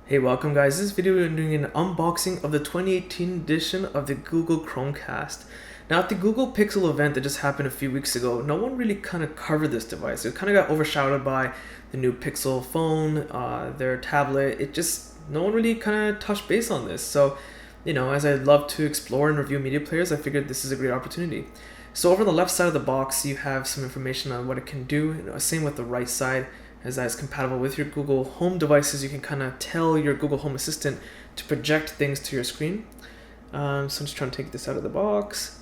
Hey, welcome guys. This video we're doing an unboxing of the 2018 edition of the Google Chromecast. Now at the Google Pixel event that just happened a few weeks ago, no one really kind of covered this device. It kind of got overshadowed by the new Pixel phone, their tablet. No one really kind of touched base on this. So, as I love to explore and review media players, I figured this is a great opportunity. So over on the left side of the box, you have some information on what it can do. Same with the right side, as that is compatible with your Google Home devices. You can kind of tell your Google Home Assistant to project things to your screen. So I'm just trying to take this out of the box.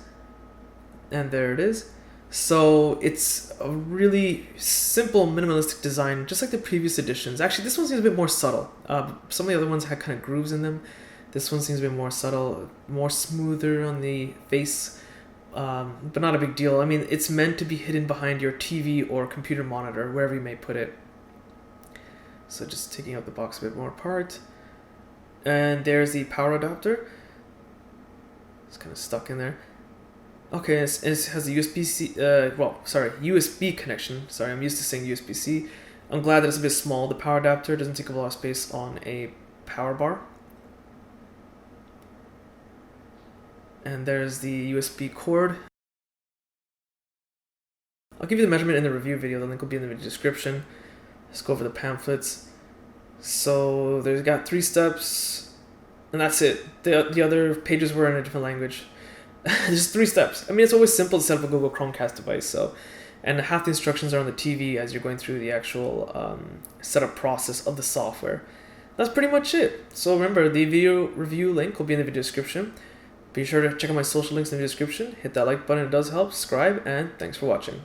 And there it is. So it's a really simple, minimalistic design, just like the previous editions. Actually, this one seems a bit more subtle. Some of the other ones had kind of grooves in them. This one seems a bit more subtle, more smoother on the face. But not a big deal. I mean, it's meant to be hidden behind your TV or computer monitor, wherever you may put it. So just taking out the box a bit more apart. And there's the power adapter. It's kind of stuck in there. Okay, it has a USB connection. Sorry, I'm used to saying USB-C. I'm glad that it's a bit small. The power adapter doesn't take up a lot of space on a power bar. And there's the USB cord. I'll give you the measurement in the review video. The link will be in the video description. Let's go over the pamphlets. So there's got 3 steps, and that's it. The other pages were in a different language. There's 3 steps. I mean, it's always simple to set up a Google Chromecast device. And half the instructions are on the TV as you're going through the actual setup process of the software. That's pretty much it. So remember, the video review link will be in the video description. Be sure to check out my social links in the description. Hit that like button, it does help. Subscribe, and thanks for watching.